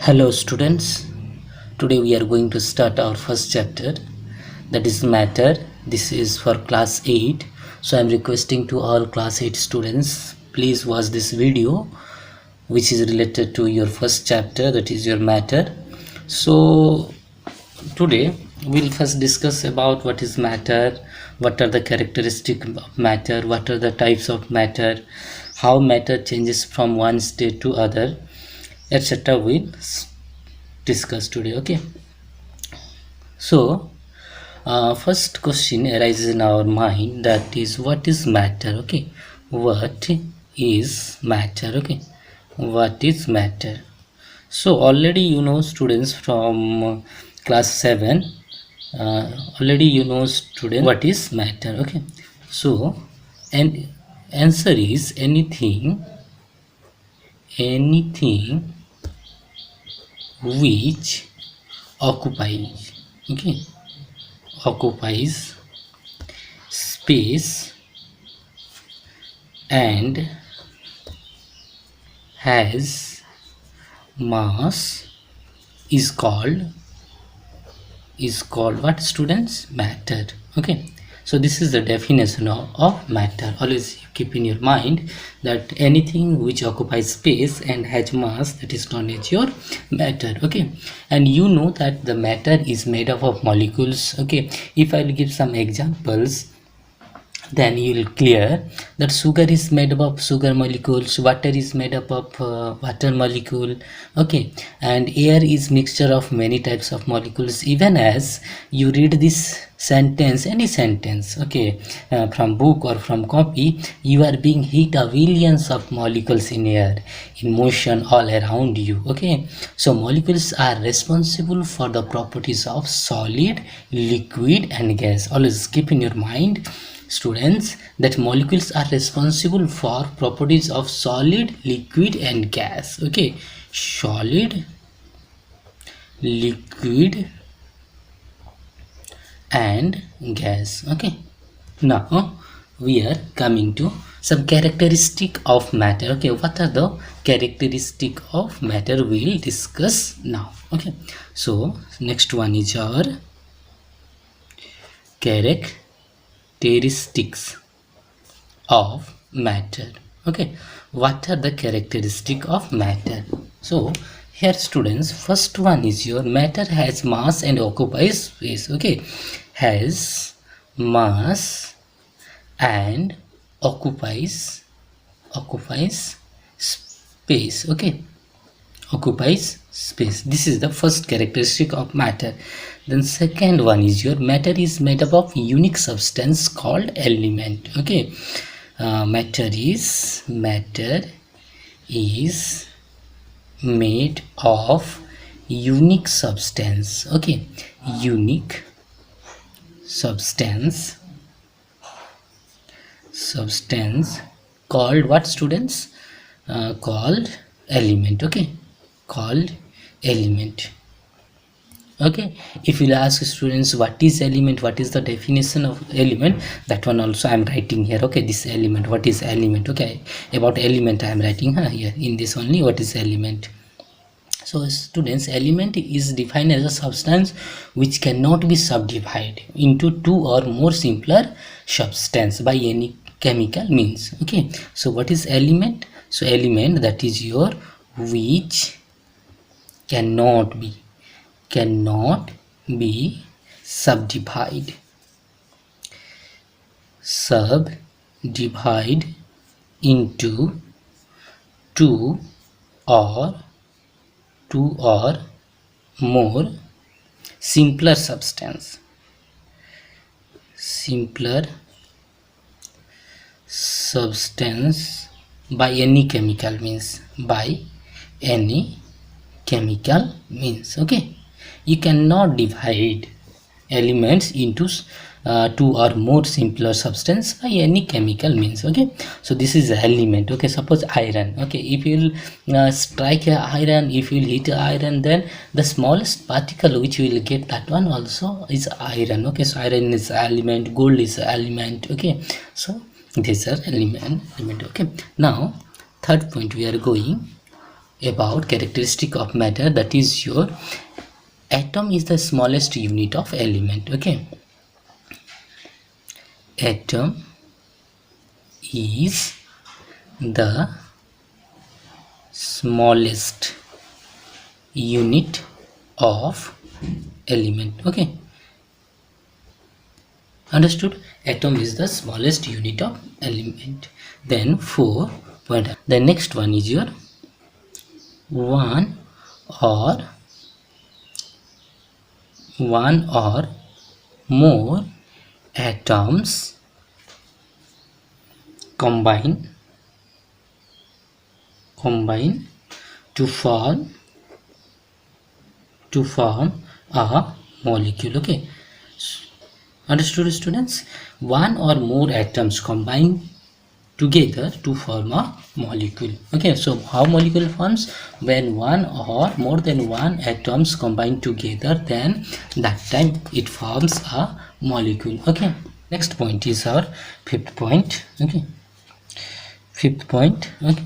Hello students, today we are going to start our first chapter, that is matter. This is for class 8, so I am requesting to all class 8 students, please watch this video which is related to your first chapter, that is your matter. So today we'll first discuss about what is matter, what are the characteristics of matter, what are the types of matter, how matter changes from one state to other, etc. We'll discuss today. Okay, so first question arises in our mind, that is what is matter. Okay, what is matter? Okay, what is matter? So already you know students from class 7, already you know student what is matter. Okay, so and answer is anything which occupies, okay, occupies space and has mass is called what students? Matter. Okay, so this is the definition of matter. Always keep in your mind that anything which occupies space and has mass, that is known as your matter. Okay, and you know that the matter is made up of molecules. Okay, if I'll give some examples, then you will clear that sugar is made up of sugar molecules, water is made up of water molecule. Okay, and air is mixture of many types of molecules. Even as you read this sentence, any sentence, okay, from book or from copy, you are being hit a billions of molecules in air in motion all around you. Okay, so molecules are responsible for the properties of solid, liquid and gas. Always keep in your mind students that molecules are responsible for properties of solid, liquid and gas. Okay, solid, liquid and gas. Okay, now we are coming to some characteristic of matter. Okay, what are the characteristic of matter? We'll discuss now. Okay, so next one is our characteristics of matter. Okay, what are the characteristic of matter? So here students, first one is your matter has mass and occupies space. Okay, has mass and occupies space. Okay, occupies space. This is the first characteristic of matter. Then second one is your matter is made up of unique substance called element. Okay, matter is made of unique substance. Okay, unique substance called what students? Called element. Okay, called element. Okay, if you ask students what is element, what is the definition of element, that one also I am writing here. Okay, this element, what is element? Okay, about element I am writing here in this only, what is element. So students, element is defined as a substance which cannot be subdivided into two or more simpler substance by any chemical means. Okay, so what is element? So element, that is your which cannot be subdivided into two or more simpler substance by any chemical means, okay, you cannot divide elements into two or more simpler substance by any chemical means. Okay, so this is element. Okay, suppose iron. Okay, if you will strike a iron, if you will hit a iron, then the smallest particle which you will get, that one also is iron. Okay, so iron is element, gold is element. Okay, so these are element. Okay, now third point we are going, about characteristic of matter, that is your atom is the smallest unit of element. Okay, atom is the smallest unit of element. Okay, understood? Atom is the smallest unit of element. Then 4 point. The next one is your one or more atoms combine to form a molecule. Okay, understood, students? One or more atoms combine together to form a molecule. Okay, so how molecule forms? When one or more than one atoms combine together, then that time it forms a molecule. Okay, next point is our fifth point. Okay, fifth point. Okay,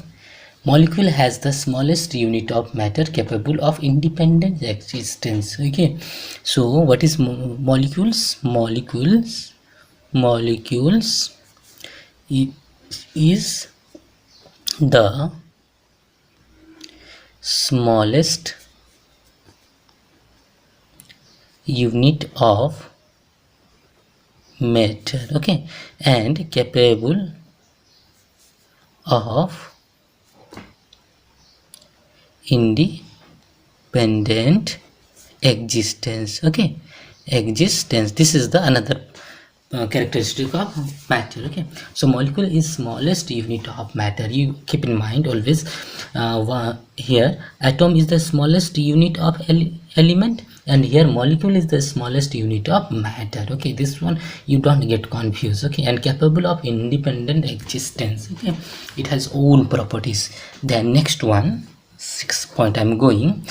molecule has the smallest unit of matter capable of independent existence. Okay, so what is molecules? Molecules is the smallest unit of matter. Okay, and capable of independent existence. Okay, existence, this is the another characteristic of matter. Okay, so molecule is smallest unit of matter. You keep in mind always, here atom is the smallest unit of element, and here molecule is the smallest unit of matter. Okay, this one you don't get confused. Okay, and capable of independent existence. Okay, it has own properties. Then next one, 6th point I'm going.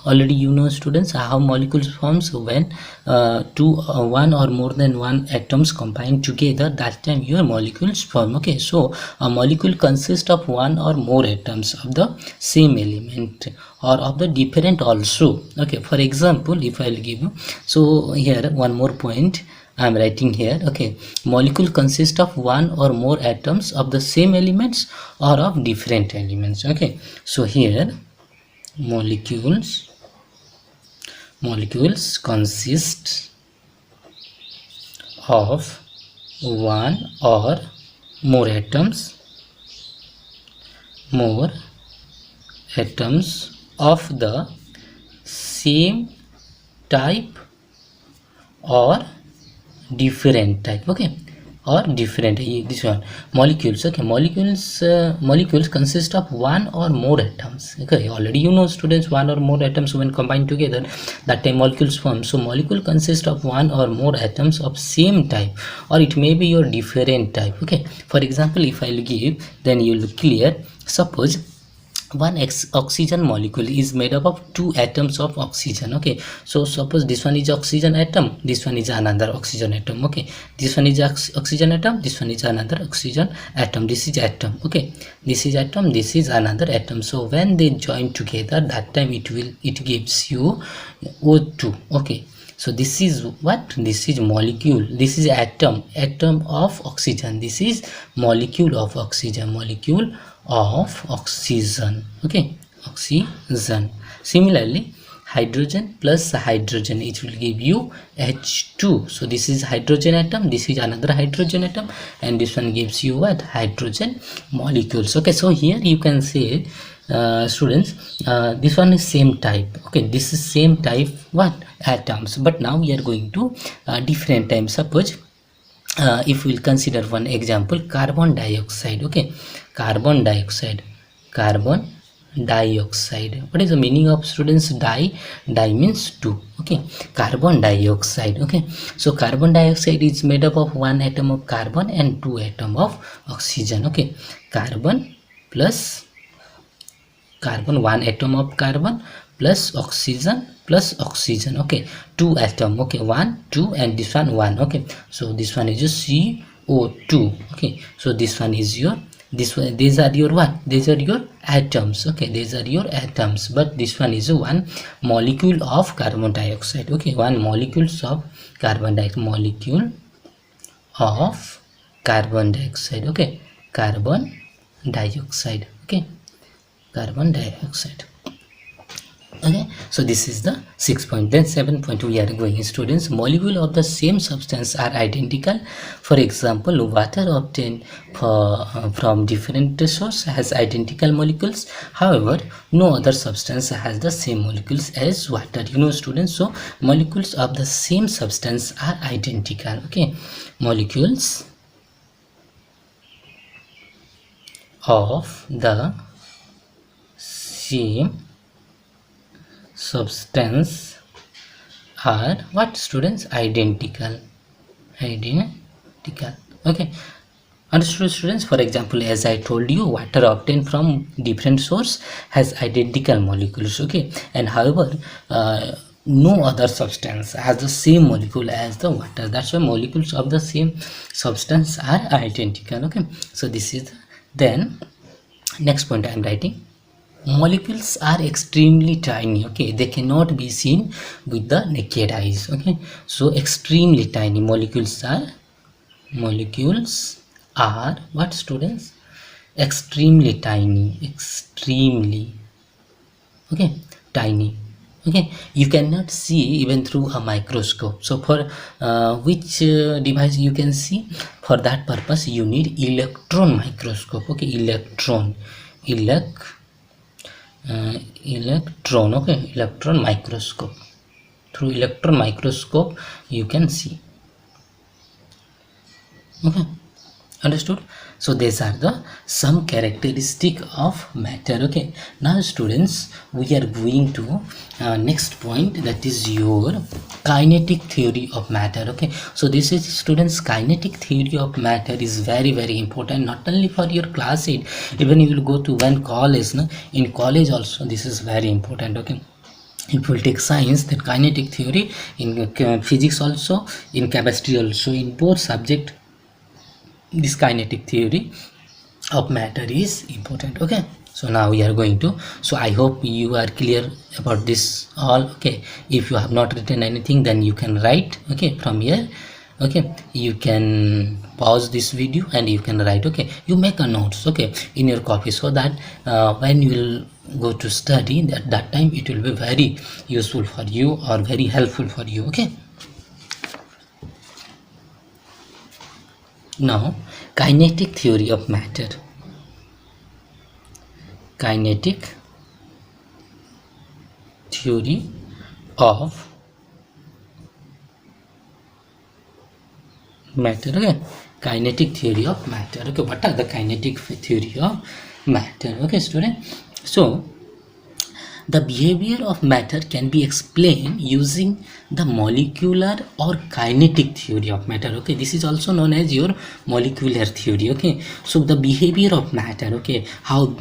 Already you know, students, how molecules forms. When one or more than one atoms combine together, that time your molecules form. Okay, so a molecule consists of one or more atoms of the same element or of the different also. Okay, for example, if I'll give you, so here one more point I'm writing here. Okay, molecule consists of one or more atoms of the same elements or of different elements. Okay, so here molecules consist of one or more atoms of the same type or different type. Okay, or different, this one molecules. Okay, molecules consist of one or more atoms. Okay, already you know, students, one or more atoms when combined together, that time molecules form. So molecule consists of one or more atoms of same type, or it may be your different type. Okay, for example, if I'll give, then you'll clear. Suppose one oxygen molecule is made up of two atoms of oxygen. Okay, so suppose this one is oxygen atom, this one is another oxygen atom. Okay, this one is oxygen atom, this one is another oxygen atom. This is atom. Okay, this is atom, this is another atom. So when they join together, that time it gives you O2. Okay, so this is what? This is molecule. This is atom of oxygen. This is molecule of oxygen. Okay, oxygen. Similarly, hydrogen plus hydrogen, it will give you H2. So this is hydrogen atom, this is another hydrogen atom, and this one gives you what? Hydrogen molecules. Okay, so here you can say, students, this one is same type. Okay, this is same type what? Atoms. But now we are going to different types. Suppose if we'll consider one example, carbon dioxide. Okay, carbon dioxide. What is the meaning of, students? Di means two. Okay, carbon dioxide. Okay, so carbon dioxide is made up of one atom of carbon and two atom of oxygen. Okay, carbon plus carbon, one atom of carbon plus oxygen. Okay, two atom. Okay, 1 2 and this one 1. Okay, so this one is just CO2. Okay, so this one is your This one, these are your what? These are your atoms. Okay, these are your atoms, but this one is one molecule of carbon dioxide. Okay, one molecules of carbon dioxide, molecule of carbon dioxide. Okay, carbon dioxide. Okay, carbon dioxide. Okay, so this is the 6 point. Then 7 point, we are going, students, molecule of the same substance are identical. For example, water obtained from different source has identical molecules. However, no other substance has the same molecules as water. You know, students, so molecules of the same substance are identical. Okay, molecules of the same substance are what, students? Identical. Okay, understood, students? For example, as I told you, water obtained from different source has identical molecules. Okay, and however, no other substance has the same molecule as the water. That's why molecules of the same substance are identical. Okay, so this is then next point I am writing. Molecules are extremely tiny. Okay, they cannot be seen with the naked eyes. Okay, so extremely tiny molecules are what, students? Extremely tiny, extremely, okay, tiny. Okay, you cannot see even through a microscope. So for which device you can see? For that purpose you need electron microscope. Okay, electron okay, electron microscope. Through electron microscope you can see. Okay, understood? So these are the some characteristic of matter. Okay, now students, we are going to next point, that is your kinetic theory of matter. Okay, so this is, students, kinetic theory of matter is very very important, not only for your class 8, even you will go to one college, no? In college also this is very important. Okay, if you will take science, then kinetic theory, in physics also, in chemistry also, in both subject this kinetic theory of matter is important. Okay, so now we are going to, so I hope you are clear about this all. Okay, if you have not written anything, then you can write. Okay, from here, okay, you can pause this video and you can write. Okay, you make a notes, okay, in your copy, so that when you will go to study, that time it will be very useful for you or very helpful for you. Okay, now kinetic theory of matter. Kinetic theory of matter. Okay, kinetic theory of matter. Okay, what are the kinetic theory of matter? Okay, student, so the behavior of matter can be explained using the molecular or kinetic theory of matter. Okay, this is also known as your molecular theory. Okay, so the behavior of matter, okay, how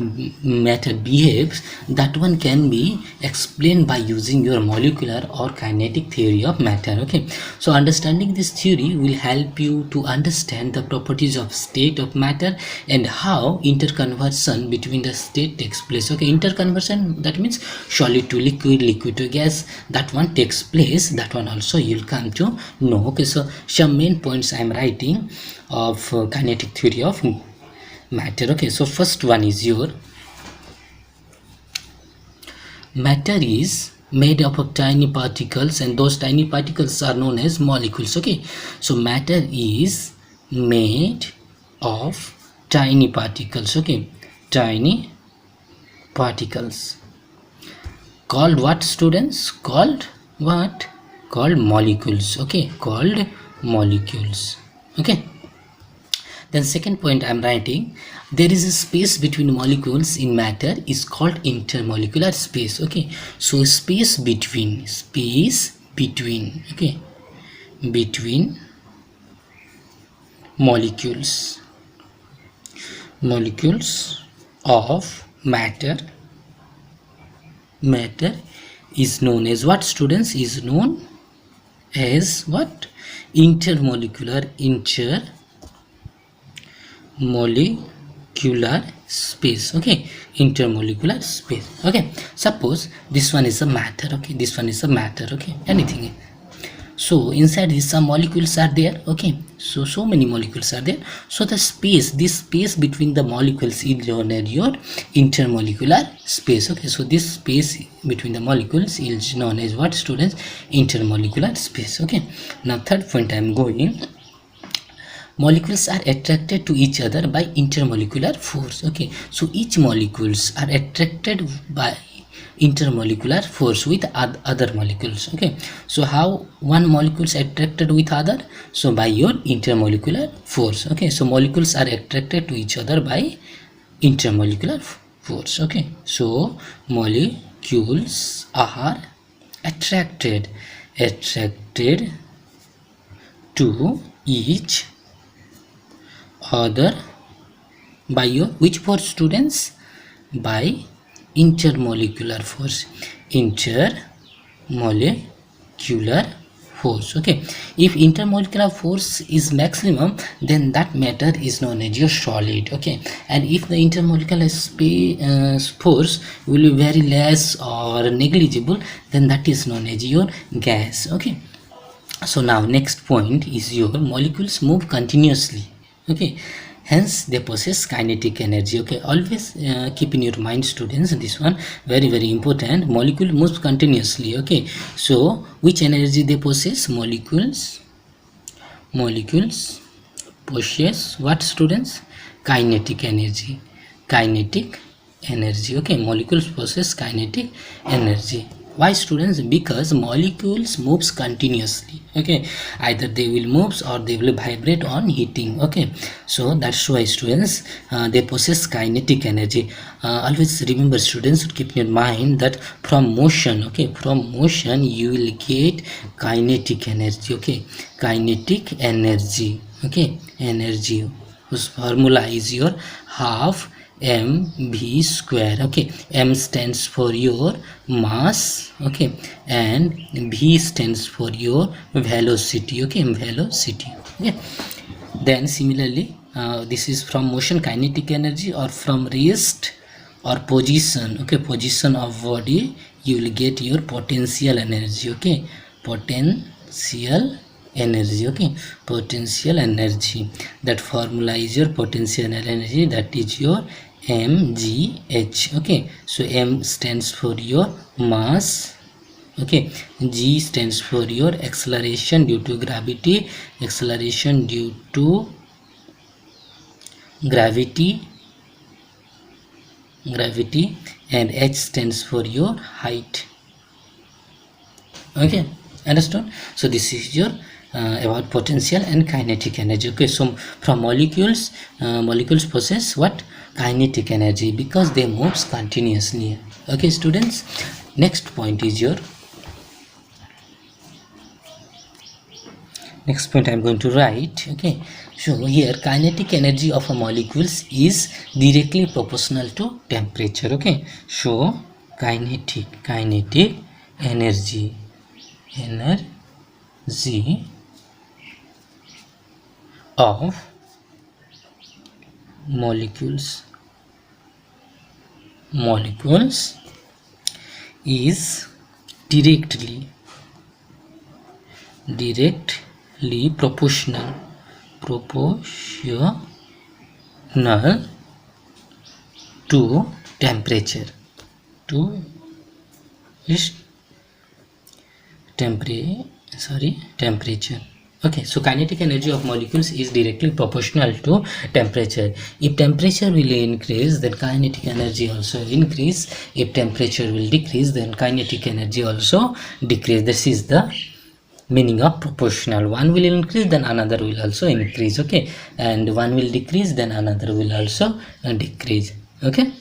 matter behaves, that one can be explained by using your molecular or kinetic theory of matter. Okay, so understanding this theory will help you to understand the properties of state of matter and how interconversion between the state takes place. Okay, interconversion, that means solid to liquid, liquid to gas, that one takes place. That one also you'll come to know. Okay, so some main points I am writing of kinetic theory of matter. Okay, so first one is your matter is made up of tiny particles, and those tiny particles are known as molecules. Okay, so matter is made of tiny particles. Okay, tiny particles called what, students? Called what? Called molecules. Okay, called molecules. Okay, then second point I'm writing, there is a space between molecules in matter is called intermolecular space. Okay, so space between, okay, between molecules of matter is known as what, students? Is known as what? Intermolecular intermolecular space. Okay, intermolecular space. Okay, suppose this one is a matter. Okay, this one is a matter. Okay, anything. So inside this some molecules are there. Okay, so many molecules are there. So the space, this space between the molecules is known as your intermolecular space. Okay, so this space between the molecules is known as what, students? Intermolecular space. Okay, now third point I am going. Molecules are attracted to each other by intermolecular force. Okay, so each molecules are attracted by intermolecular force with other molecules. Okay, so how one molecule is attracted with other? So by your intermolecular force. Okay, so molecules are attracted to each other by intermolecular force. Okay, so molecules are attracted to each other by your which force, students? By intermolecular force. Intermolecular force. Okay, if intermolecular force is maximum, then that matter is known as your solid. Okay, and if the intermolecular force will be very less or negligible, then that is known as your gas. Okay, so now next point is your molecules move continuously. Okay, hence they possess kinetic energy. Okay, always keep in your mind, students, this one very important. Molecule moves continuously. Okay, so which energy they possess? Molecules possess what, students? Kinetic energy. Okay, molecules possess kinetic energy. Why, students? Because molecules moves continuously. Okay, either they will move or they will vibrate on heating. Okay, so that's why, students, they possess kinetic energy. Always remember, students, keep in your mind that from motion, okay, from motion you will get kinetic energy. Okay, kinetic energy. Okay, energy whose formula is your half mv square. Okay, m stands for your mass. Okay, and v stands for your velocity. Okay, velocity. Okay, then similarly this is from motion kinetic energy, or from rest or position. Okay, position of body, you will get your potential energy. Okay, potential energy. Okay, potential energy, that formula is your potential energy, that is your mgh. Okay, so m stands for your mass. Okay, g stands for your acceleration due to gravity, gravity, and h stands for your height. Okay, understood? So this is your about potential and kinetic energy. Okay, so from molecules possess what? Kinetic energy, because they moves continuously. Okay, students, next point is your next point I'm going to write. Okay, so here kinetic energy of a molecules is directly proportional to temperature. Okay, so kinetic energy of molecules is directly proportional to temperature. Temperature. Okay, so kinetic energy of molecules is directly proportional to temperature. If temperature will increase, then kinetic energy also increase. If temperature will decrease, then kinetic energy also decrease. This is the meaning of proportional. One will increase, then another will also increase. Okay, and one will decrease, then another will also decrease. Okay,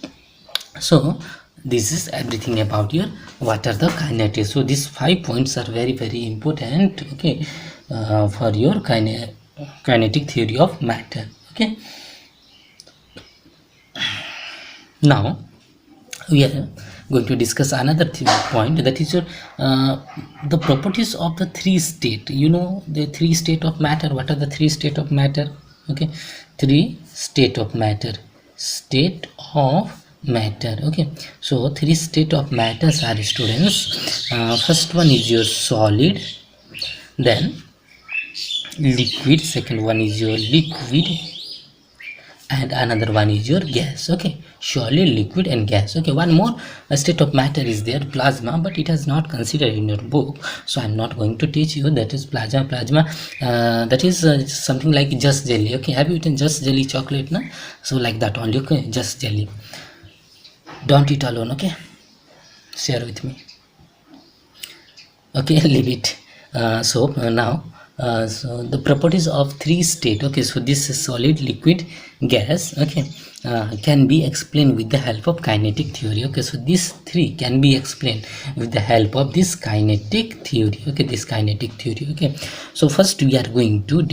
so this is everything about your what are the kinetics. So these 5 points are very important. Okay, for your kinetic theory of matter. Okay, now we are going to discuss another point, that is your the properties of the three state. You know the three state of matter. What are the three state of matter? Okay, three state of matter. state of matter. Okay, so three state of matters are, students. First one is your solid, then liquid, second one is your liquid, and another one is your gas. Okay, solid, liquid, and gas. Okay, one more state of matter is there, plasma, but it has not considered in your book, so I'm not going to teach you. That is plasma. That is something like just jelly. Okay, have you eaten just jelly chocolate, na? So like that only. Okay, just jelly, don't eat alone. Okay, share with me. Okay, leave it. Now so the properties of three state. Okay, so this is solid, liquid, gas. Okay, can be explained with the help of kinetic theory. Okay, so these three can be explained with the help of this kinetic theory. Okay, this kinetic theory. Okay, so first we are going to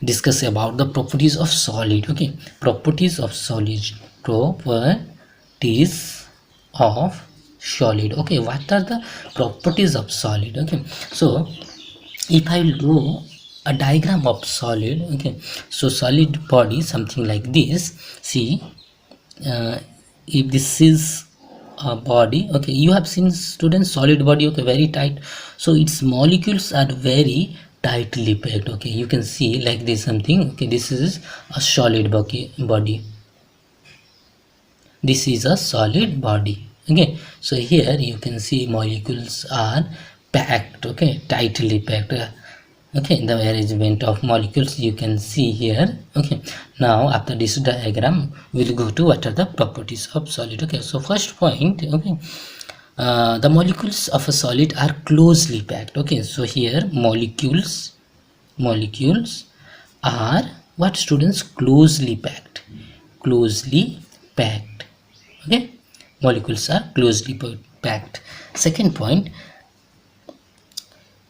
discuss about the properties of solid. Okay, properties of solid. Properties of solid. Okay, what are the properties of solid? Okay, so if I will draw a diagram of solid. Okay, so solid body, something like this. See, if this is a body. Okay, you have seen, students, solid body. Okay, very tight, so its molecules are very tightly packed. Okay, you can see like this something. Okay, this is a solid body. This is a solid body. Okay, so here you can see molecules are packed. Okay, tightly packed. Okay, the arrangement of molecules you can see here. Okay, now after this diagram we'll go to what are the properties of solid. Okay, so first point. Okay, the molecules of a solid are closely packed. Okay, so here molecules are what, students? Closely packed. Closely packed. Okay, molecules are closely packed. Second point,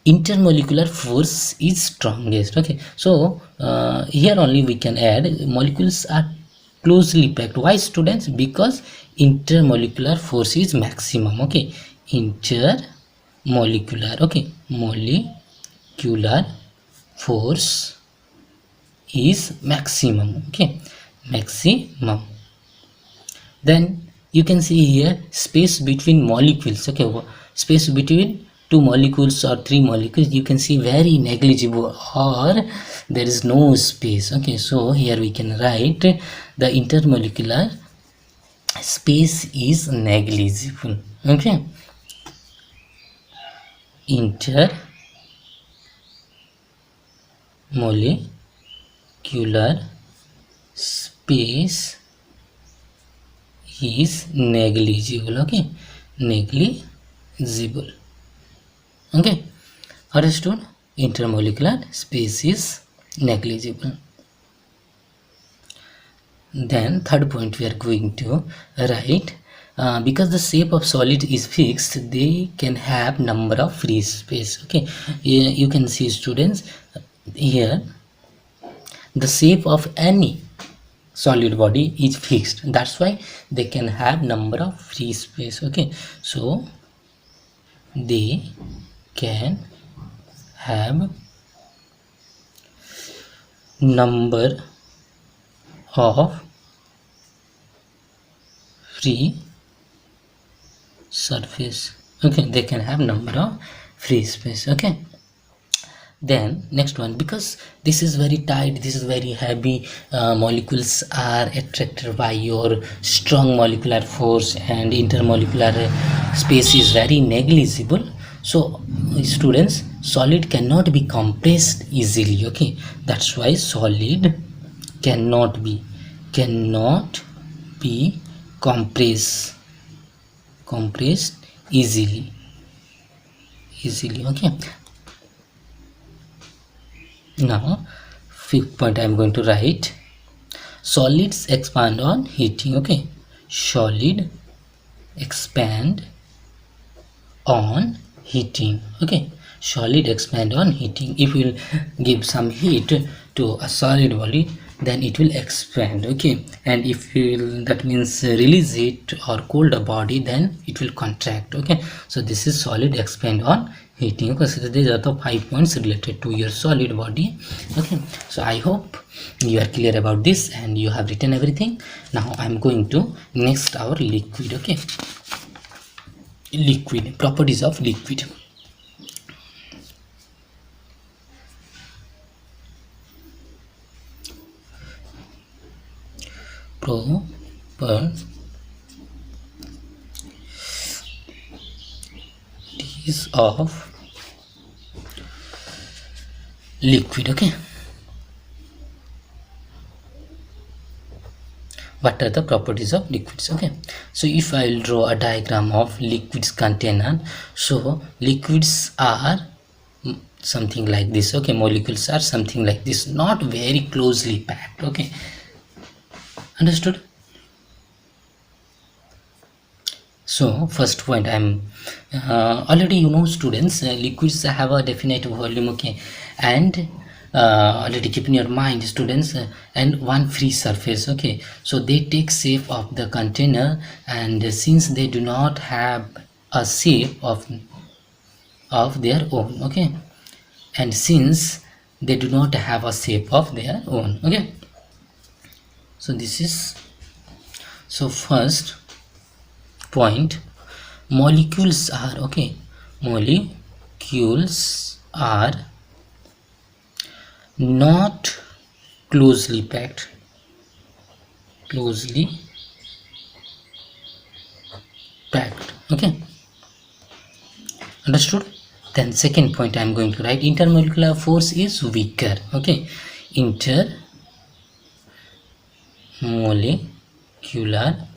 intermolecular force is strongest. Okay, so here only we can add molecules are closely packed. Why, students? Because intermolecular force is maximum. Okay, intermolecular. Okay, molecular force is maximum. Okay, maximum. Then you can see here space between molecules. Okay, space between two molecules or three molecules, you can see very negligible, or there is no space. Okay, so here we can write the intermolecular space is negligible. Okay, intermolecular space is negligible. Okay, negligible. Okay, understood? Intermolecular space is negligible. Then third point we are going to write, because the shape of solid is fixed, they can have number of free space. Okay, you can see, students, here the shape of any solid body is fixed, that's why they can have number of free space. Okay, so they can have number of free surface. Okay, they can have number of free space. Okay, then next one, because this is very tight, this is very heavy, molecules are attracted by your strong molecular force, and intermolecular space is very negligible. So students, solid cannot be compressed easily. Okay, that's why solid cannot be compressed easily. Okay, now fifth point I am going to write, solids expand on heating. Okay, solid expand on heating. Okay, solid expand on heating. If you will give some heat to a solid body, then it will expand. Okay, and if you will, that means release it or cold a body, then it will contract. Okay, so this is solid expand on heating. Okay, so these are the 5 points related to your solid body. Okay, so I hope you are clear about this and you have written everything. Now I'm going to next our liquid. Okay, liquid, properties of liquid. Properties of liquid. Okay, what are the properties of liquids? Okay, so if I will draw a diagram of liquids container, so liquids are something like this. Okay, molecules are something like this, not very closely packed. Okay, understood? So first point, I'm already, you know, students, liquids have a definite volume. Okay, and already keep in your mind, students, and one free surface. Okay, so they take shape of the container, and since they do not have a shape of their own. Okay, and since they do not have a shape of their own. Okay, so this is, so first point, molecules are, okay, molecules are not closely packed, okay, understood? Then second point I'm going to write, intermolecular force is weaker. Okay, intermolecular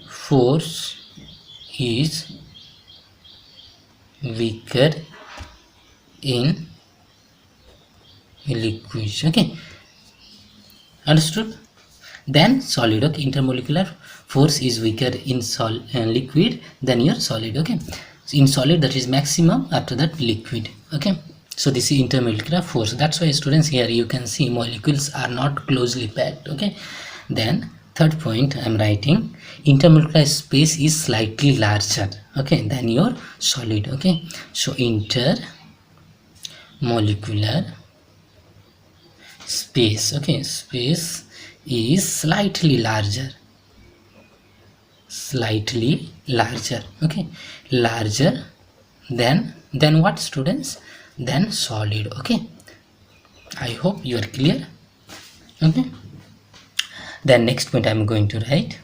force is weaker in liquids. Okay, understood? Then solid. Okay, intermolecular force is weaker in liquid than your solid. Okay, so in solid that is maximum, after that liquid. Okay, so this is intermolecular force. That's why students, here you can see molecules are not closely packed. Okay, then third point I'm writing, intermolecular space is slightly larger, okay, than your solid. Okay, so intermolecular space, okay, space is slightly larger, okay, larger than what, students? Than solid. Okay, I hope you are clear. Okay, then next point I'm going to write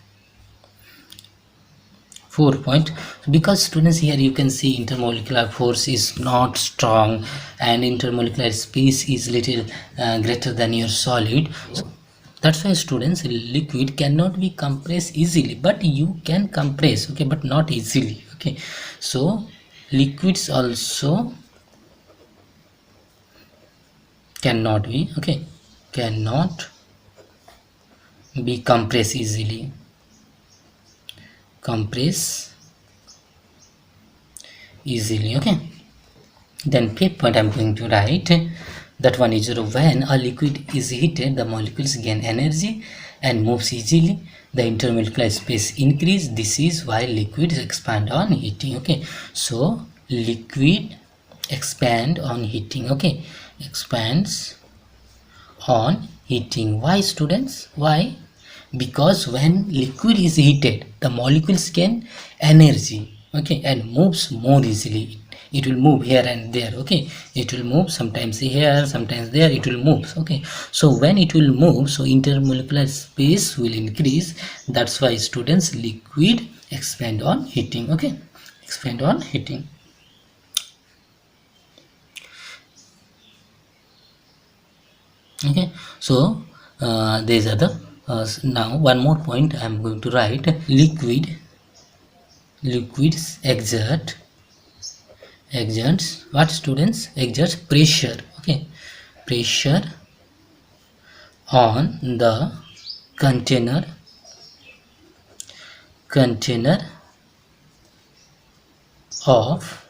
4 point, because students, here you can see intermolecular force is not strong and intermolecular space is little greater than your solid. So that's why students, liquid cannot be compressed easily, but you can compress. Okay, but not easily. Okay, so liquids also cannot be, okay, cannot be compressed easily, okay. Then fifth point I'm going to write, that one is, when a liquid is heated, the molecules gain energy and moves easily, the intermolecular space increase. This is why liquids expand on heating. Okay, so liquid expand on heating. Okay, expands on heating. Why, students? Why? Because when liquid is heated, the molecules gain energy, okay, and moves more easily. It will move here and there. Okay, it will move sometimes here, sometimes there, it will move. Okay, so when it will move, so intermolecular space will increase. That's why, students, liquid expand on heating. Okay, expand on heating. Okay, so these are the now one more point I'm going to write, liquids exerts what, students? Exerts pressure. Okay, pressure on the container of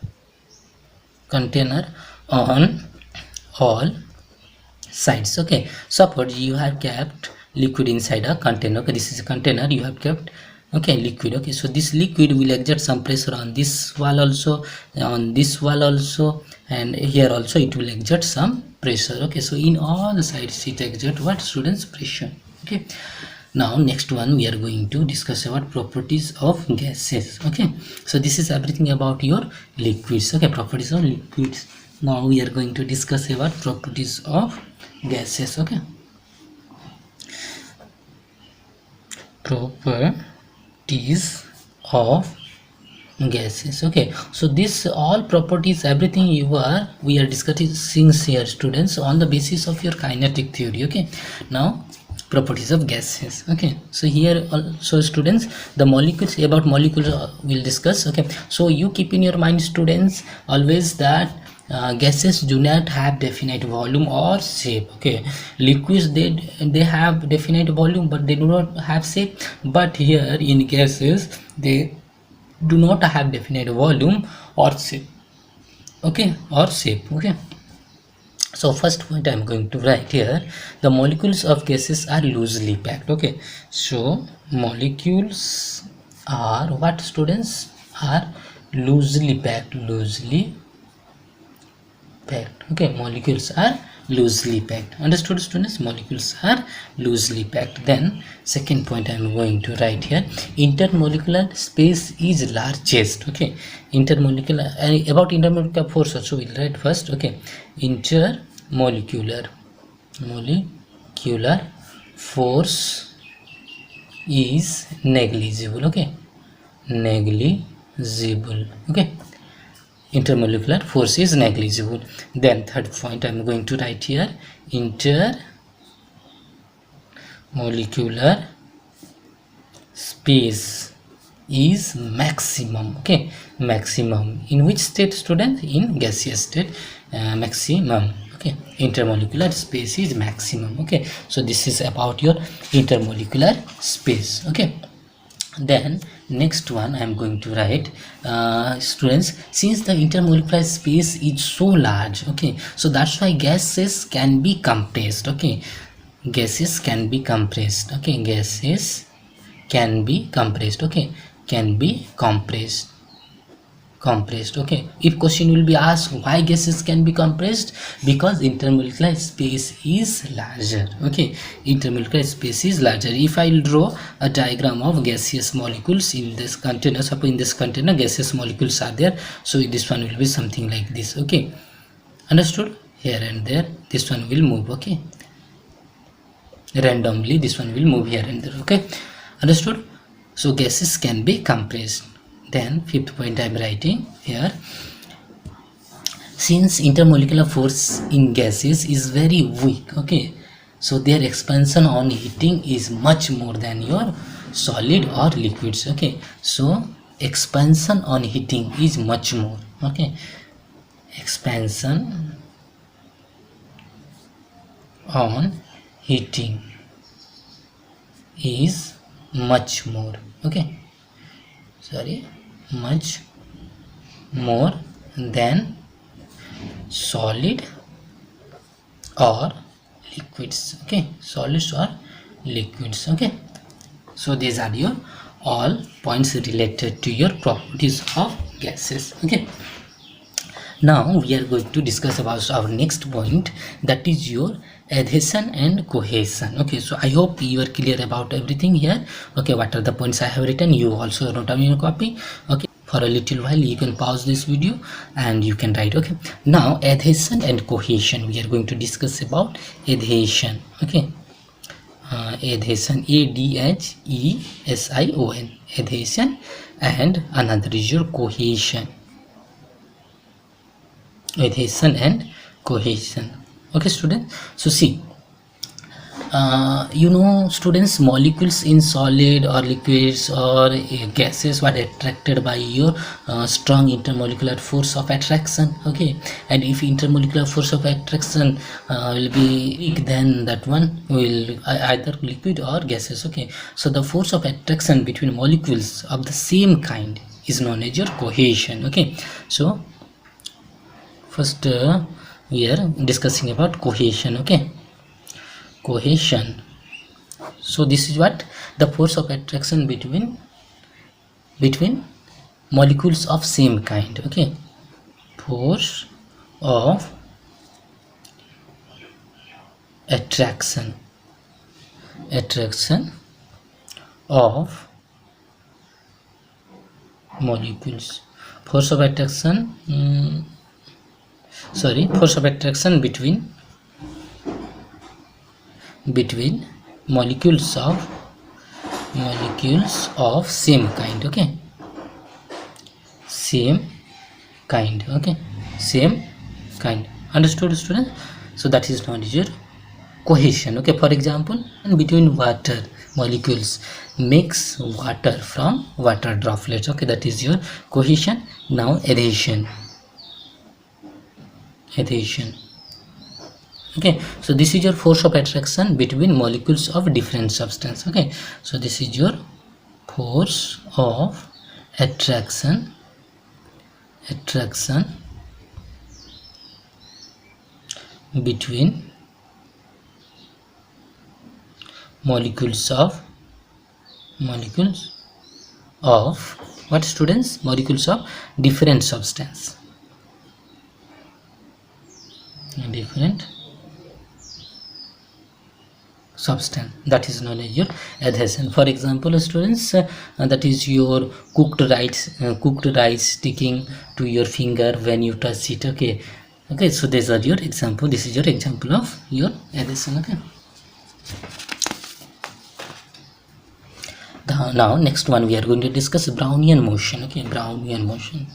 container on all sides. Okay, suppose you have kept liquid inside a container. Okay, this is a container, you have kept, okay, liquid. Okay, so this liquid will exert some pressure on this wall also, on this wall also, and here also it will exert some pressure. Okay, so in all the sides it exert what, students? Pressure. Okay, now next one we are going to discuss about properties of gases. Okay, so this is everything about your liquids. Okay, properties of liquids. Now we are going to discuss about properties of gases. Okay, properties of gases. Okay, so this all properties, everything we are discussing here, students, on the basis of your kinetic theory. Okay, now properties of gases. Okay, so here also, students, the molecules, about molecules we'll discuss. Okay, so you keep in your mind, students, always that gases do not have definite volume or shape. Okay, liquids, they have definite volume but they do not have shape, but here in gases they do not have definite volume or shape. Okay, or shape. Okay, so first point I'm going to write here, the molecules of gases are loosely packed. Okay, so molecules are what, students? Are loosely packed. Loosely packed. Okay, molecules are loosely packed. Understood, students? Molecules are loosely packed. Then second point I'm going to write here, intermolecular space is largest. Okay, intermolecular, about intermolecular force also we'll write first. Okay, intermolecular molecular force is negligible. Okay, negligible. Okay, intermolecular force is negligible. Then third point I'm going to write here, intermolecular space is maximum. Okay, maximum in which state, student? In gaseous state, maximum. Okay, intermolecular space is maximum. Okay, so this is about your intermolecular space. Okay, then next one I am going to write, students, since the intermolecular space is so large, okay, so that's why gases can be compressed. Okay, gases can be compressed. Okay, gases can be compressed. Okay, can be compressed. Okay, if question will be asked why gases can be compressed, because intermolecular space is larger. Okay, intermolecular space is larger. If I will draw a diagram of gaseous molecules in this container, suppose in this container gaseous molecules are there, so this one will be something like this. Okay, understood? Here and there this one will move. Okay, randomly this one will move here and there. Okay, understood? So gases can be compressed. Then fifth point I'm writing here, since intermolecular force in gases is very weak, okay, so their expansion on heating is much more than your solid or liquids. Okay, so expansion on heating is much more. Okay, expansion on heating is much more. Okay, sorry, much more than solid or liquids. Okay, solids or liquids. Okay, so these are your all points related to your properties of gases. Okay, now we are going to discuss about our next point, that is your adhesion and cohesion. Okay, so I hope you are clear about everything here. Okay, what are the points I have written, you also note down in your copy. Okay, for a little while you can pause this video and you can write. Okay, now adhesion and cohesion, we are going to discuss about adhesion. Okay, adhesion, ADHESION, adhesion, and another is your cohesion, adhesion and cohesion. Okay, students, so see, you know, students, molecules in solid or liquids or gases were attracted by your strong intermolecular force of attraction. Okay, and if intermolecular force of attraction will be weak, then that one will either liquid or gases. Okay, so the force of attraction between molecules of the same kind is known as your cohesion. Okay, so first we are discussing about cohesion. Okay, cohesion. So this is what the force of attraction between molecules of same kind. Okay, force of attraction of molecules. Force of attraction force of attraction between molecules of same kind. Okay, same kind. Okay, same kind. Understood, student? So that is known as your cohesion. Okay, for example, between water molecules mix water from water droplets. Okay, that is your cohesion. Now adhesion. Okay, so this is your force of attraction between molecules of different substance. Okay, so this is your force of attraction between molecules of what, students? Molecules of different substance. That is known as your adhesion. For example, students, that is your cooked rice sticking to your finger when you touch it. Okay, so these are your example. This is your example of your adhesion. Okay, now next one we are going to discuss Brownian motion. Okay, Brownian motion.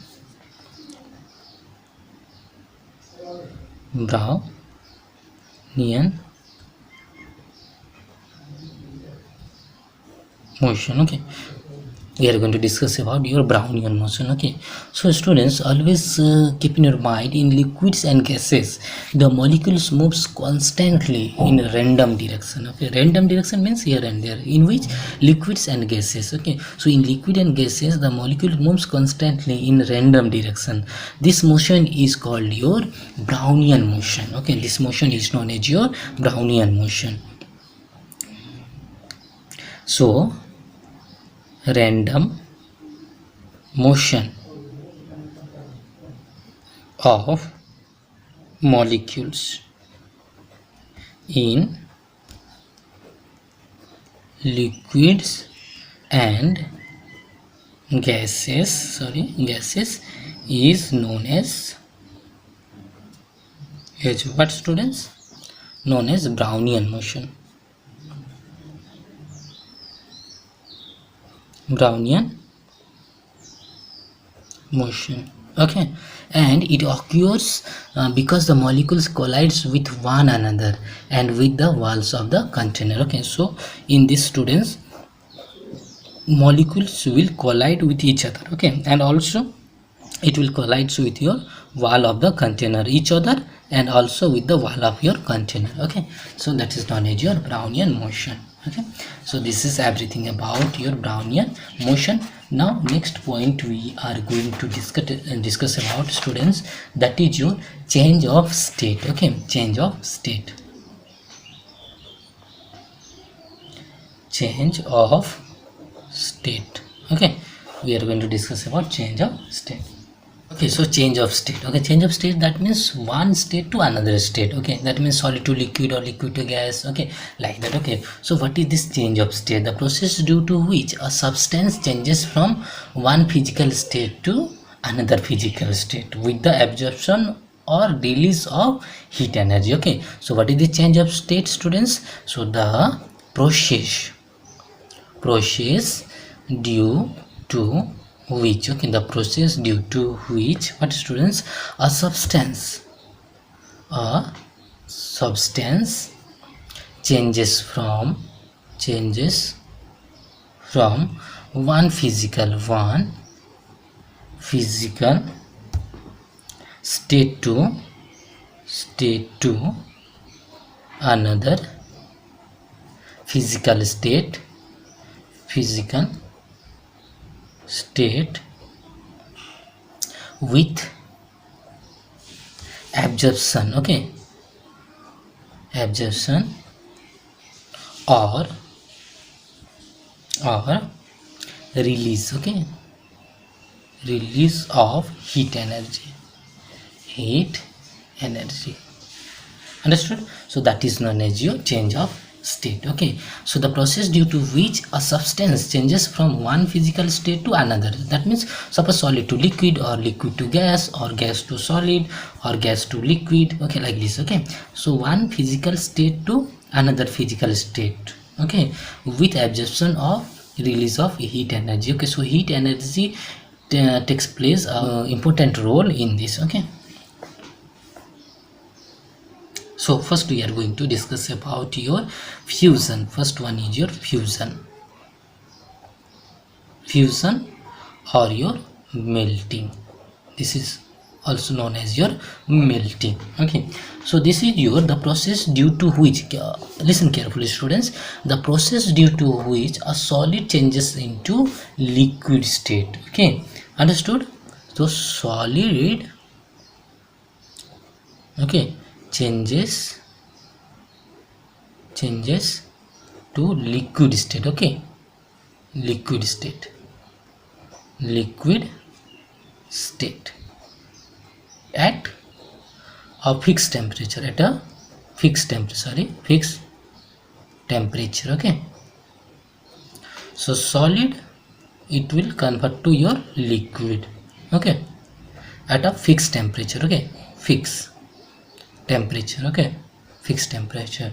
Okay, we are going to discuss about your Brownian motion. Okay, so students, always keep in your mind, in liquids and gases the molecules moves constantly in a random direction. Okay, random direction means here and there, in which liquids and gases. Okay, so in liquid and gases the molecule moves constantly in random direction. This motion is called your Brownian motion. Okay, this motion is known as your Brownian motion. So random motion of molecules in liquids and gases is known as what, students? Known as Brownian motion. Okay, and it occurs because the molecules collides with one another and with the walls of the container. Okay, so in this, students, molecules will collide with each other. Okay, and also it will collide with your wall of the container, each other, and also with the wall of your container. Okay, so that is known as your Brownian motion. Okay, so this is everything about your Brownian motion. Now next point we are going to discuss about, students, that is your change of state. Okay, change of state. Okay, we are going to discuss about change of state. Okay, so change of state. Okay, change of state, that means one state to another state. Okay, that means solid to liquid or liquid to gas. Okay, like that. Okay, so what is this change of state? The process due to which a substance changes from one physical state to another physical state with the absorption or release of heat energy. Okay, so what is the change of state, students? So the process due to which, okay, the process due to which, what, students? A substance changes from one physical state to another physical state with absorption. Okay, absorption or release, okay, release of heat energy, understood? So that is known as your change of state. Okay, so the process due to which a substance changes from one physical state to another, that means suppose solid to liquid, or liquid to gas, or gas to solid, or gas to liquid, okay, like this. Okay, so one physical state to another physical state, okay, with absorption of release of heat energy. Okay, so heat energy takes place important role in this. Okay, so first we are going to discuss about your fusion. First one is your fusion or your melting. This is also known as your melting. Okay, so this is your the process due to which, listen carefully students, the process due to which a solid changes into liquid state. Okay, understood? So solid, okay, changes to liquid state. Okay, liquid state at a fixed temperature, fixed temperature. Okay, so solid, it will convert to your liquid, okay, at a fixed temperature. Okay, fixed temperature. Okay, fixed temperature.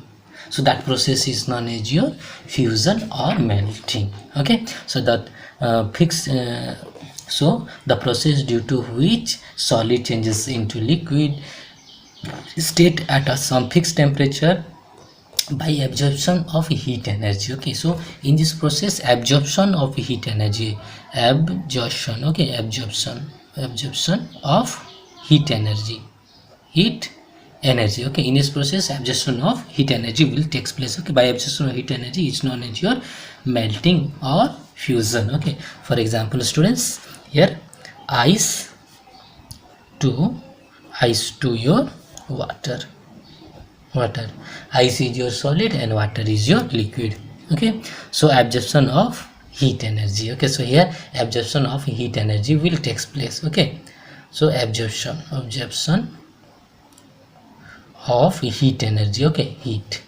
So that process is known as your fusion or melting. Okay, so that so the process due to which solid changes into liquid state at some fixed temperature by absorption of heat energy. Okay, so in this process, absorption of heat energy, okay, absorption of heat energy, okay, in this process absorption of heat energy will takes place. Okay, by absorption of heat energy is known as your melting or fusion. Okay, for example students, here ice to your water. Ice is your solid and water is your liquid. Okay, so absorption of heat energy. Okay, so here absorption of heat energy will takes place. Okay, so absorption of heat energy. Okay, heat,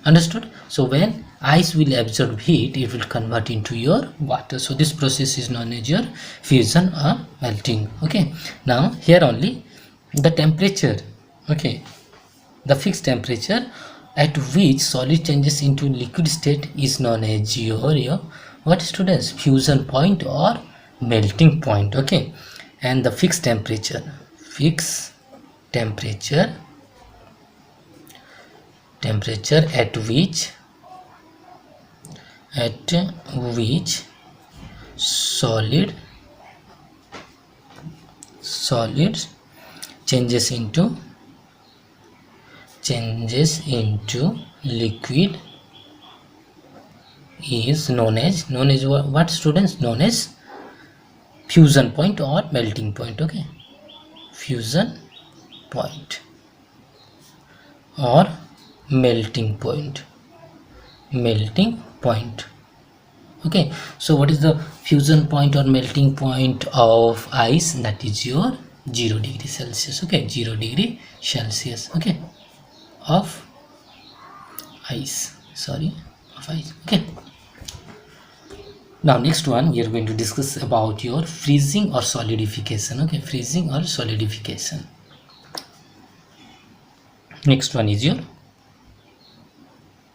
understood? So when ice will absorb heat, it will convert into your water. So this process is known as your fusion or melting. Okay, now here only the temperature, okay, the fixed temperature at which solid changes into liquid state is known as your what students, fusion point or melting point. Okay, and the fixed temperature at which solid changes into liquid is known as what students, known as fusion point or melting point. Okay, fusion point or melting point. Okay, so what is the fusion point or melting point of ice? That is your 0 degree Celsius. Okay, 0 degree Celsius. Okay, of ice. Okay, now next one we are going to discuss about your freezing or solidification. Okay, freezing or solidification. Next one is your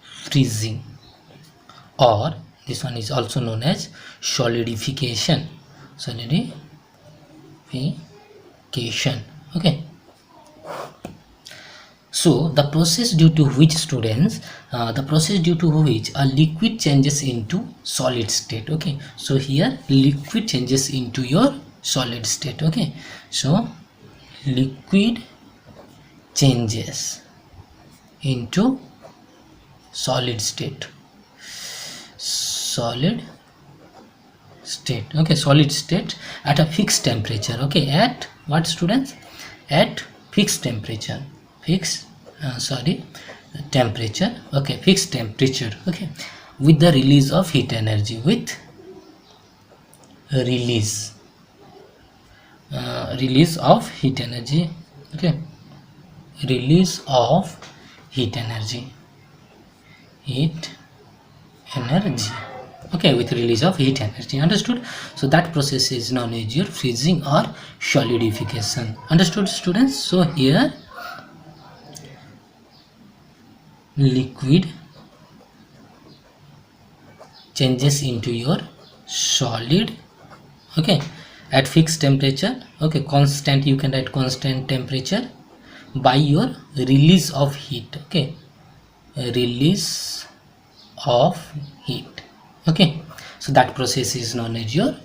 freezing, or this one is also known as solidification. Okay, so the process due to which students, a liquid changes into solid state. Okay, so here liquid changes into your solid state. Okay, so liquid changes into solid state. Okay, solid state at a fixed temperature. Okay, at what students? At fixed temperature. temperature, okay, fixed temperature, okay, with the release of heat energy, with release release of heat energy, okay, release of heat energy, heat energy, okay, with release of heat energy. Understood? So that process is known as your freezing or solidification. Understood, students? So here liquid changes into your solid, okay, at fixed temperature, okay, constant, you can write constant temperature, by your release of heat, okay, release of heat, okay. So that process is known as your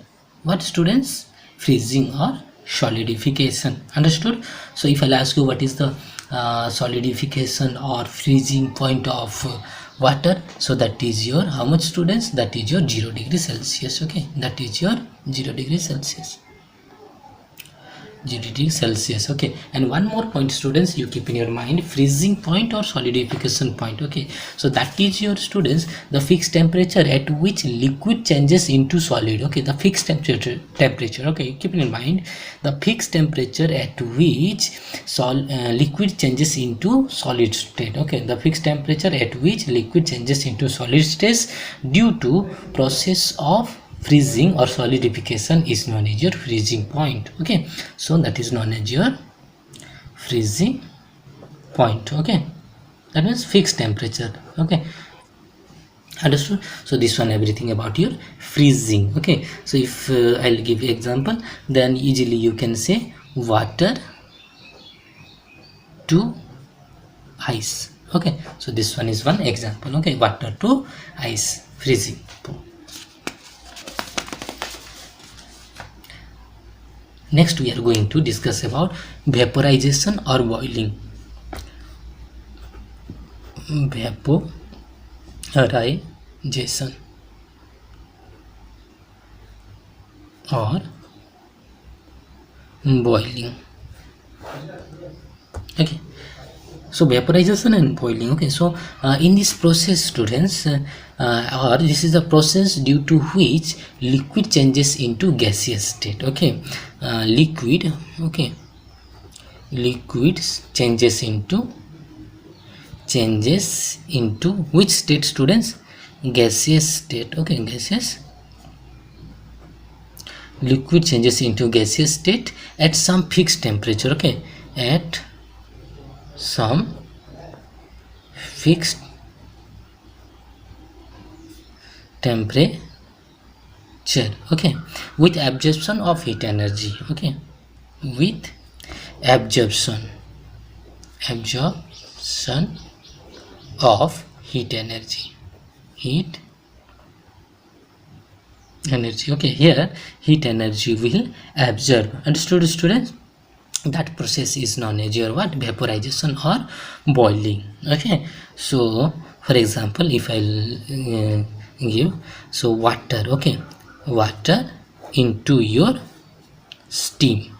what, students? Freezing or solidification. Understood? So if I'll ask you what is the solidification or freezing point of water, so that is your how much, students? That is your 0 degree Celsius, okay, that is your 0 degree Celsius, 0 degree Celsius, okay. And one more point, students, you keep in your mind, freezing point or solidification point, okay. So that is your, students, the fixed temperature at which liquid changes into solid, okay, the fixed temperature, okay, keep in mind the fixed temperature at which liquid changes into solid state, okay, the fixed temperature at which liquid changes into solid state due to process of freezing or solidification is known as your freezing point, okay. So that is known as your freezing point, okay, that means fixed temperature, okay. Understood? So this one, everything about your freezing, okay. So if I'll give you example, then easily you can say water to ice, okay. So this one is one example, okay, water to ice, freezing. Next we are going to discuss about vaporization or boiling. Vaporization or boiling, okay. So vaporization and boiling, okay. So in this process, students, or this is the process due to which liquid changes into gaseous state, okay. Liquid, okay, liquids changes into which state, students? Gaseous state, okay, gaseous. Liquid changes into gaseous state at some fixed temperature, okay, at some fixed temperature, okay, with absorption of heat energy, okay, with absorption of heat energy, okay. Here heat energy will absorb. Understood, students? That process is known as your what? Vaporization or boiling, okay. So for example, if I'll give, so water, okay, water into your steam.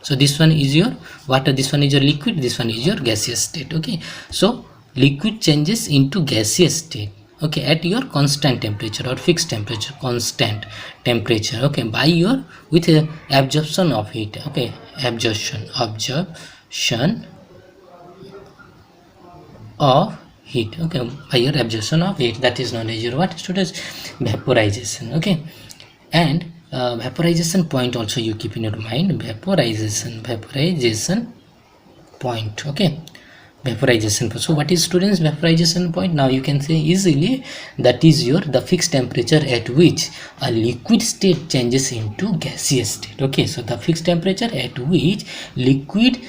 So this one is your water, this one is your liquid, this one is your gaseous state, okay. So liquid changes into gaseous state, okay, at your constant temperature or fixed temperature, constant temperature, okay, by your with absorption of heat, okay, absorption of heat, okay, by your absorption of heat, that is known as your what, students? Vaporization, okay. And vaporization point also you keep in your mind, vaporization point, okay, vaporization point. So what is, students, vaporization point? Now you can say easily that is your the fixed temperature at which a liquid state changes into gaseous state, okay. So the fixed temperature at which liquid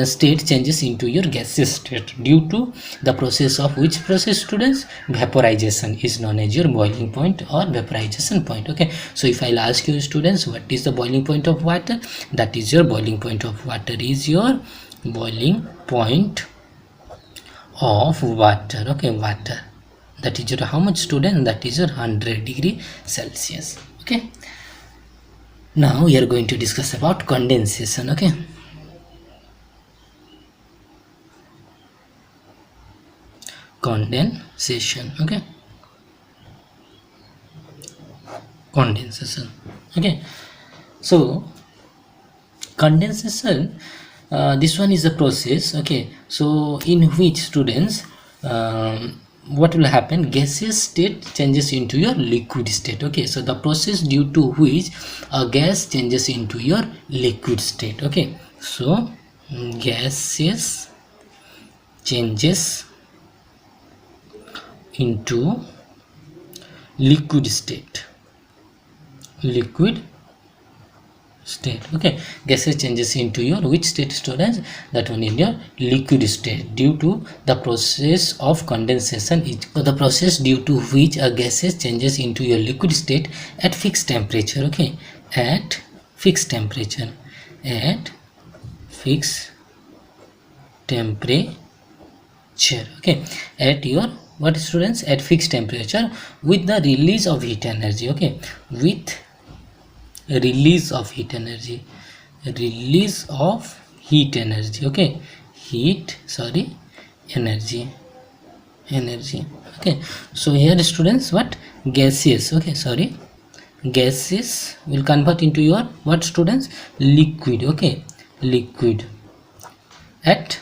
state changes into your gaseous state due to the process of which process, students? Vaporization is known as your boiling point or vaporization point, okay. So if I'll ask you, students, what is the boiling point of water? That is your boiling point of water is your boiling point of water, okay, water, that is your how much, student? That is your 100 degree Celsius, okay. Now we are going to discuss about condensation, okay. condensation. Okay, condensation. Okay, so condensation, this one is a process, okay, so in which students, what will happen, gaseous state changes into your liquid state. Okay, so the process due to which a gas changes into your liquid state. Okay, so gaseous changes into liquid state. Okay, gases changes into your which state, students? That one in your liquid state due to the process of condensation, the process due to which a gases changes into your liquid state at fixed temperature. Okay, at fixed temperature, at fixed temperature. Okay, at your what, students? At fixed temperature with the release of heat energy. Okay, with release of heat energy, release of heat energy. Okay, energy. Okay, so here, students, what, gaseous, okay, gases will convert into your what, students? Liquid. Okay, liquid at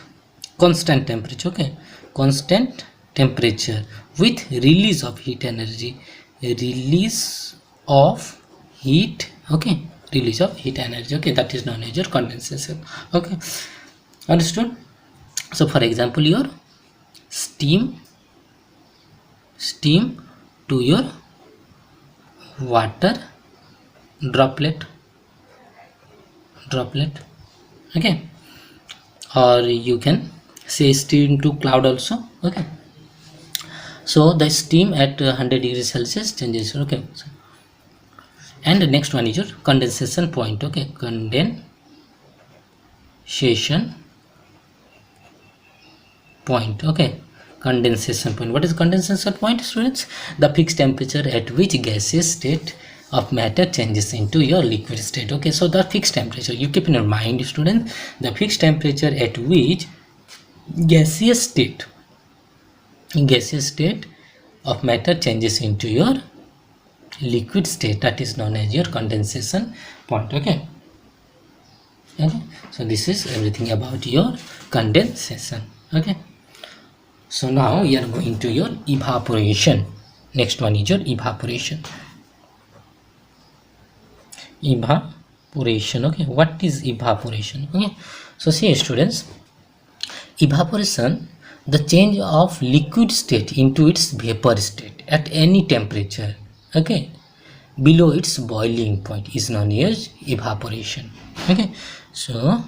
constant temperature. Okay, constant temperature with release of heat energy, release of heat. Okay, release of heat energy. Okay, that is known as your condensation. Okay, understood? So for example, your steam to your water droplet. Okay, or you can say steam to cloud also. Okay, so the steam at 100 degrees Celsius changes. Okay, and the next one is your condensation point. Okay, condensation point. Okay, condensation point. What is condensation point, students? The fixed temperature at which gaseous state of matter changes into your liquid state. Okay, so the fixed temperature, you keep in your mind, students, the fixed temperature at which gaseous state of matter changes into your liquid state, that is known as your condensation point. Okay, so this is everything about your condensation. Okay, so now we are going to your evaporation. Next one is your evaporation. Okay, what is evaporation? Okay, so see, students, evaporation, the change of liquid state into its vapor state at any temperature, okay, below its boiling point, is known as evaporation. Okay, so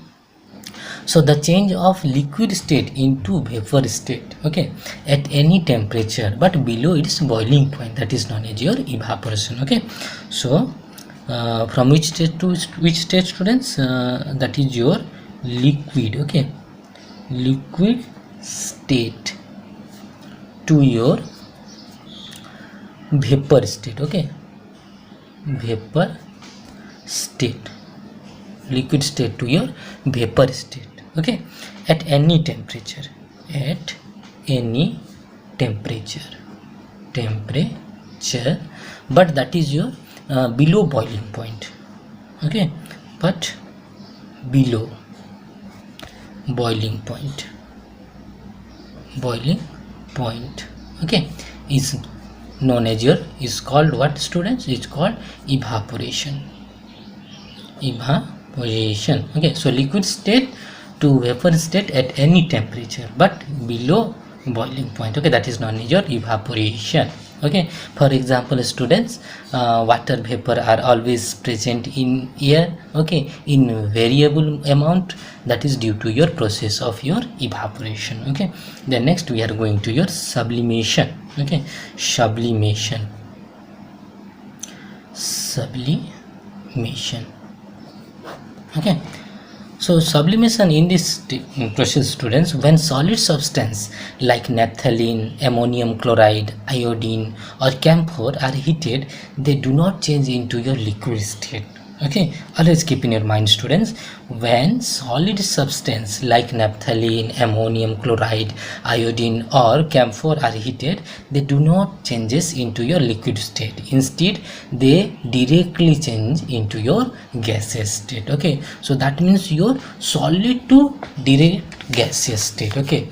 the change of liquid state into vapor state, okay, at any temperature but below its boiling point, that is known as your evaporation. Okay, so from which state to which state, students? That is your liquid. Okay, liquid state to your vapor state. Okay, vapor state, liquid state to your vapor state. Okay, at any temperature, but that is your below boiling point. Okay, but below boiling point, okay, is known as your, is called what, students? It's called evaporation. Okay, so liquid state to vapor state at any temperature but below boiling point. Okay, that is known as your evaporation. Okay, for example, students, water vapor are always present in air, okay, in variable amount, that is due to your process of your evaporation. Okay, then next we are going to your sublimation. Okay, sublimation. Okay, so sublimation in this process, students, when solid substance like naphthalene, ammonium chloride, iodine or camphor are heated, they do not change into your liquid state. Okay, always keep in your mind, students, when solid substance like naphthalene, ammonium chloride, iodine or camphor are heated, they do not changes into your liquid state. Instead, they directly change into your gaseous state. Okay, so that means your solid to direct gaseous state. Okay,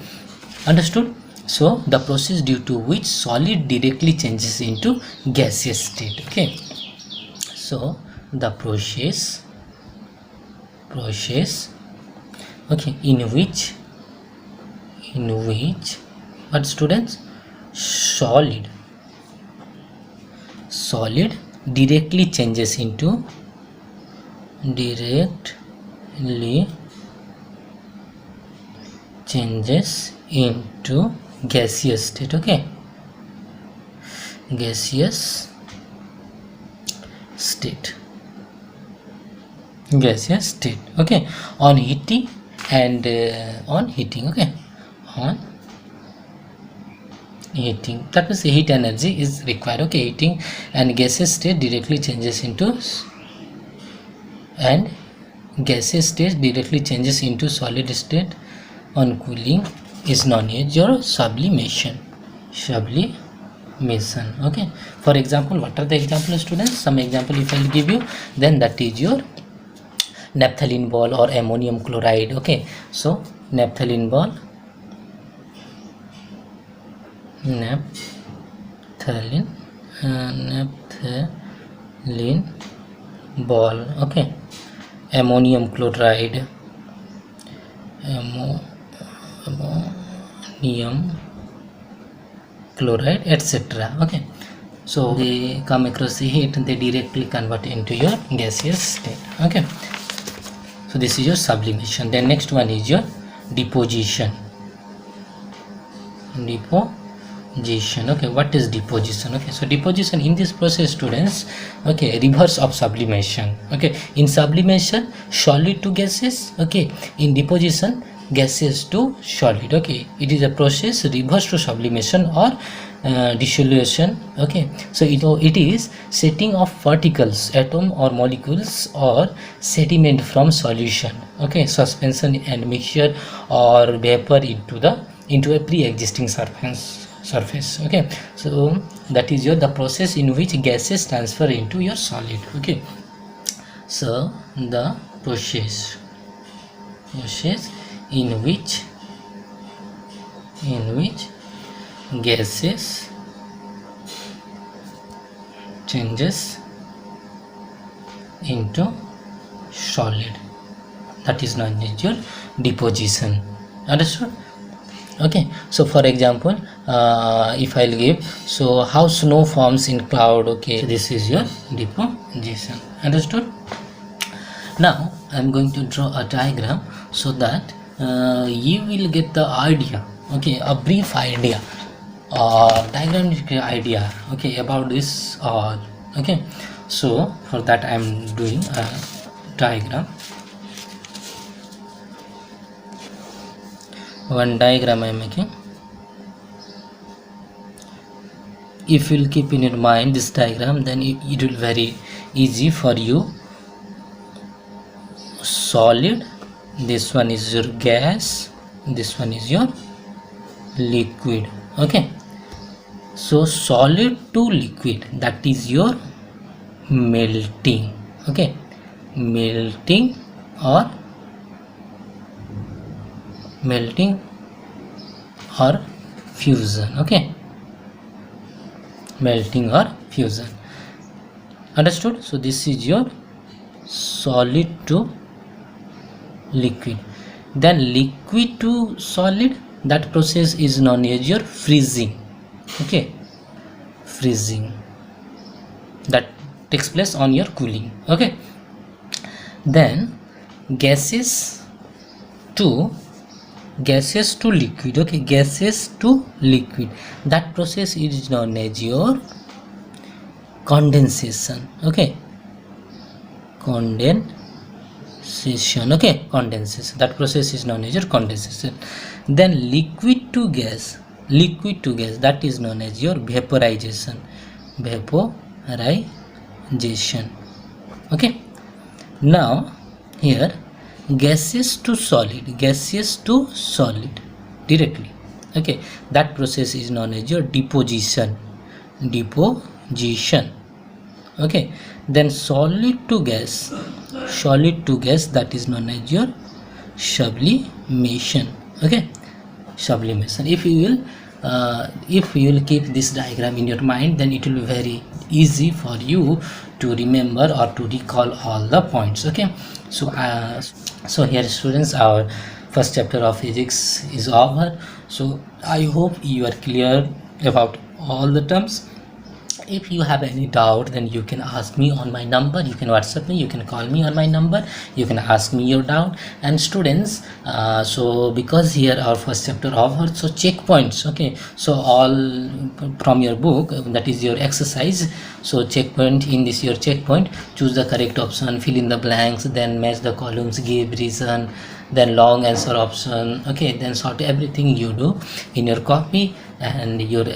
understood? So the process due to which solid directly changes into gaseous state. Okay, so the process okay, in which what, students? Solid directly changes into gaseous state. Okay, gaseous state. Okay, on heating and on heating. Okay, on heating, that means heat energy is required. Okay, heating and gaseous state directly changes into solid state on cooling is known as your sublimation. Okay, for example, what are the examples, students? Some example if I'll give you, then that is your naphthalene ball or ammonium chloride. Okay, so naphthalene ball, naphthalene ball. Okay, ammonium chloride, etc. Okay, so they come across the heat and they directly convert into your gaseous state. Okay, so this is your sublimation. Then next one is your deposition. Okay, what is deposition? Okay, so deposition in this process, students, okay, reverse of sublimation. Okay, in sublimation, solid to gases. Okay, in deposition, gases to solid. Okay, it is a process reverse to sublimation or dissolution. Okay, so it is setting of particles, atom or molecules or sediment from solution. Okay, suspension and mixture or vapor into a pre-existing surface. Okay, so that is the process in which gases transfer into your solid. Okay, so the process in which gases changes into solid, that is known as your deposition. Understood? Okay, so for example, if I'll give, so how snow forms in cloud. Okay, so this is your deposition. Understood? Now I'm going to draw a diagram so that you will get the idea. Okay, a brief idea, diagrammatic idea, okay, about this all. Okay, so for that I'm doing a diagram. One diagram I am making. If you'll keep in your mind this diagram, then it will very easy for you. Solid, this one is your gas, this one is your liquid. Okay, so solid to liquid, that is your melting. Okay, melting or fusion. Okay, melting or fusion. Understood? So this is your solid to liquid. Then liquid to solid, that process is known as your freezing. Okay, freezing, that takes place on your cooling. Okay, then gases to liquid. Okay, gases to liquid, that process is known as your condensation. Okay, condensation. Okay, condensation, that process is known as your condensation. Then liquid to gas, that is known as your vaporization. Okay, Now here gaseous to solid directly. Okay, that process is known as your deposition. Okay, then solid to gas, that is known as your sublimation. Okay, sublimation. If you will keep this diagram in your mind, then it will be very easy for you to remember or to recall all the points. Okay, so here students, our first chapter of physics is over. So I hope you are clear about all the terms. If you have any doubt, then you can ask me on my number, you can WhatsApp me, you can call me on my number, you can ask me your doubt. And students, so because here our first chapter over, so checkpoints. Okay, so all from your book, that is your exercise. So checkpoint, in this your checkpoint, choose the correct option, fill in the blanks, then match the columns, give reason, then long answer option. Okay, then sort everything you do in your copy, and your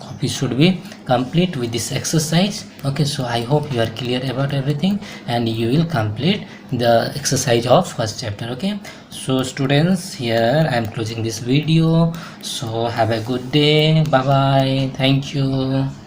copy should be complete with this exercise. Okay, so I hope you are clear about everything, and you will complete the exercise of first chapter. Okay, so students, here I am closing this video. So have a good day. Bye bye. Thank you.